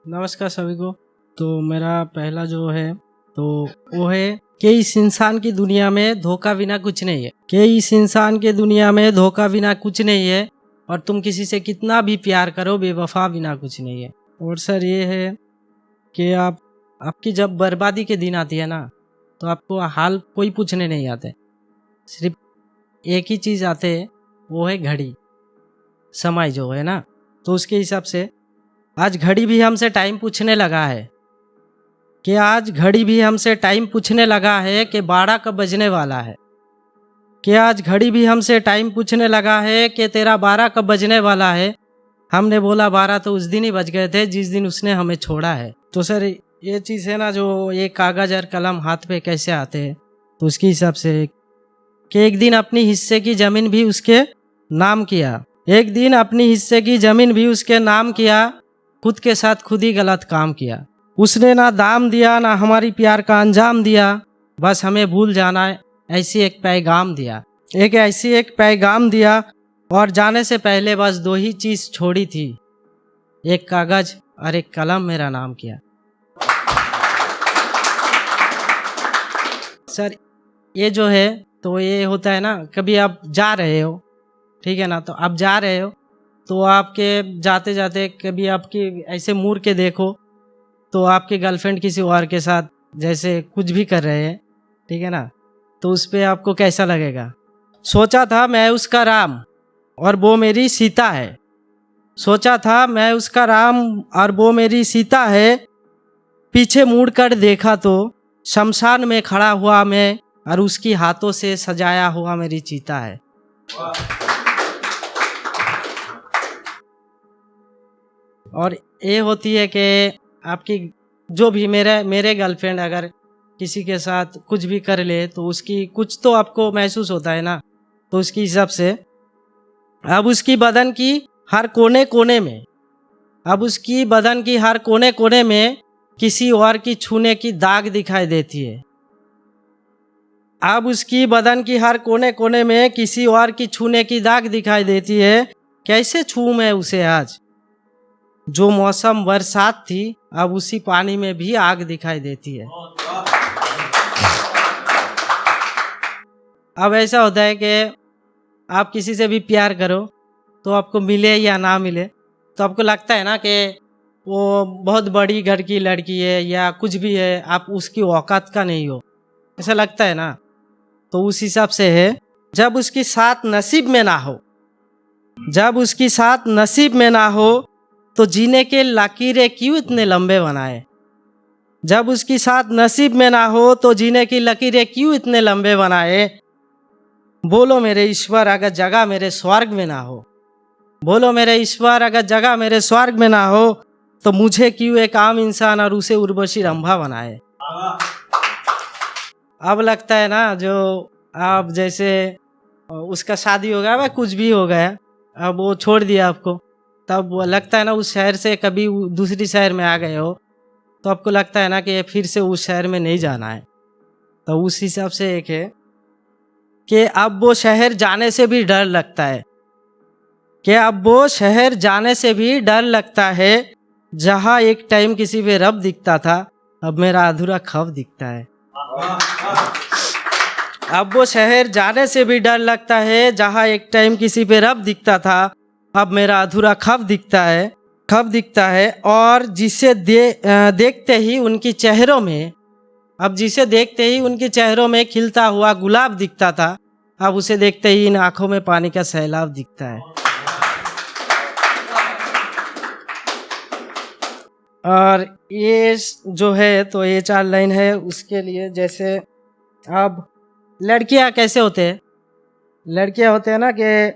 नमस्कार सभी को। तो मेरा पहला जो है तो वो है कि इस इंसान की दुनिया में धोखा बिना कुछ नहीं है। कि इस इंसान की दुनिया में धोखा बिना कुछ नहीं है और तुम किसी से कितना भी प्यार करो बेवफा बिना कुछ नहीं है। और सर ये है कि आपकी जब बर्बादी के दिन आती है ना तो आपको हाल कोई पूछने नहीं आते, सिर्फ एक ही चीज़ आते है, वो है घड़ी, समय जो है ना। तो उसके हिसाब से आज घड़ी भी हमसे टाइम पूछने लगा है कि आज घड़ी भी हमसे टाइम पूछने लगा है कि 12 कब बजने वाला है। कि आज घड़ी भी हमसे टाइम पूछने लगा है कि तेरा 12 कब बजने वाला है। हमने बोला 12 तो उस दिन ही बज गए थे जिस दिन उसने हमें छोड़ा है। तो सर ये चीज़ है ना, जो ये कागज़ और कलम हाथ पे कैसे आते हैं, तो उसके हिसाब से कि एक दिन अपनी हिस्से की ज़मीन भी उसके नाम किया, एक दिन अपनी हिस्से की ज़मीन भी उसके नाम किया, खुद के साथ खुद ही गलत काम किया। उसने ना दाम दिया ना हमारी प्यार का अंजाम दिया, बस हमें भूल जाना है ऐसी एक पैगाम दिया, ऐसी एक पैगाम दिया। और जाने से पहले बस 2 ही चीज़ छोड़ी थी, एक कागज़ और एक कलम, मेरा नाम किया। सर ये जो है तो ये होता है ना, कभी आप जा रहे हो, ठीक है ना, तो आप जा रहे हो तो आपके जाते जाते कभी आपकी ऐसे मुड़ के देखो तो आपकी गर्लफ्रेंड किसी और के साथ जैसे कुछ भी कर रहे हैं, ठीक है ना, तो उस पर आपको कैसा लगेगा। सोचा था मैं उसका राम और वो मेरी सीता है, सोचा था मैं उसका राम और वो मेरी सीता है, पीछे मुड़ कर देखा तो शमशान में खड़ा हुआ मैं और उसकी हाथों से सजाया हुआ मेरी चीता है। और ये होती है कि आपकी जो भी मेरे गर्लफ्रेंड अगर किसी के साथ कुछ भी कर ले तो उसकी कुछ तो आपको महसूस होता है ना। तो उसके हिसाब से अब उसकी बदन की हर कोने कोने में, अब उसकी बदन की हर कोने कोने में किसी और की छूने की दाग दिखाई देती है। अब उसकी बदन की हर कोने कोने में किसी और की छूने की दाग दिखाई देती है। कैसे छूऊं मैं उसे आज, जो मौसम बरसात थी अब उसी पानी में भी आग दिखाई देती है। अब ऐसा होता है कि आप किसी से भी प्यार करो तो आपको मिले या ना मिले तो आपको लगता है ना कि वो बहुत बड़ी घर की लड़की है या कुछ भी है, आप उसकी औकात का नहीं हो, ऐसा लगता है ना। तो उस हिसाब से है, जब उसकी साथ नसीब में ना हो, जब उसकी साथ नसीब में ना हो तो जीने के लकीरें क्यों इतने लंबे बनाए। जब उसकी साथ नसीब में ना हो तो जीने की लकीरें क्यों इतने लंबे बनाए। बोलो मेरे ईश्वर अगर जगह मेरे स्वर्ग में ना हो, बोलो मेरे ईश्वर अगर जगह मेरे स्वर्ग में ना हो तो मुझे क्यों एक आम इंसान और उसे उर्वशी रंभा बनाए। अब लगता है ना, जो आप जैसे उसका शादी हो गया, वह कुछ भी हो गया, अब वो छोड़ दिया आपको, तब वो लगता है ना उस शहर से कभी दूसरी शहर में आ गए हो तो आपको लगता है ना कि फिर से उस शहर में नहीं जाना है। तो उस हिसाब से एक है कि अब वो शहर जाने से भी डर लगता है, कि अब वो शहर जाने से भी डर लगता है, जहाँ एक टाइम किसी पे रब दिखता था अब मेरा अधूरा खब दिखता है। अब वो शहर जाने से भी डर लगता है, जहाँ एक टाइम किसी पे रब दिखता था अब मेरा अधूरा खब दिखता है, खब दिखता है। और जिसे देखते ही उनकी चेहरों में, अब जिसे देखते ही उनके चेहरों में खिलता हुआ गुलाब दिखता था अब उसे देखते ही इन आंखों में पानी का सैलाब दिखता है। और ये जो है तो ये 4 लाइन है उसके लिए। जैसे अब लड़कियां कैसे होते हैं, लड़कियां होते हैं ना कि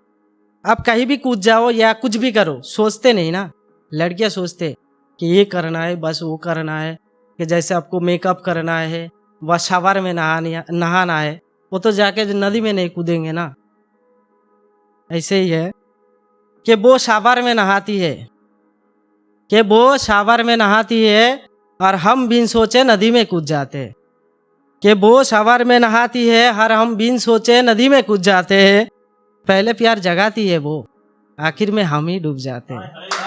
आप कहीं भी कूद जाओ या कुछ भी करो, सोचते नहीं ना। लड़कियां सोचते कि ये करना है, बस वो करना है, कि जैसे आपको मेकअप करना है व शावर में नहाना है, वो तो जाके नदी में नहीं कूदेंगे ना। ऐसे ही है कि वो शावर में नहाती है, कि वो शावर में नहाती है और हम बिन सोचे नदी में कूद जाते हैं, कि वो शावर में नहाती है हर हम बिन सोचे नदी में कूद जाते हैं। पहले प्यार जगाती है वो, आखिर में हम ही डूब जाते हैं।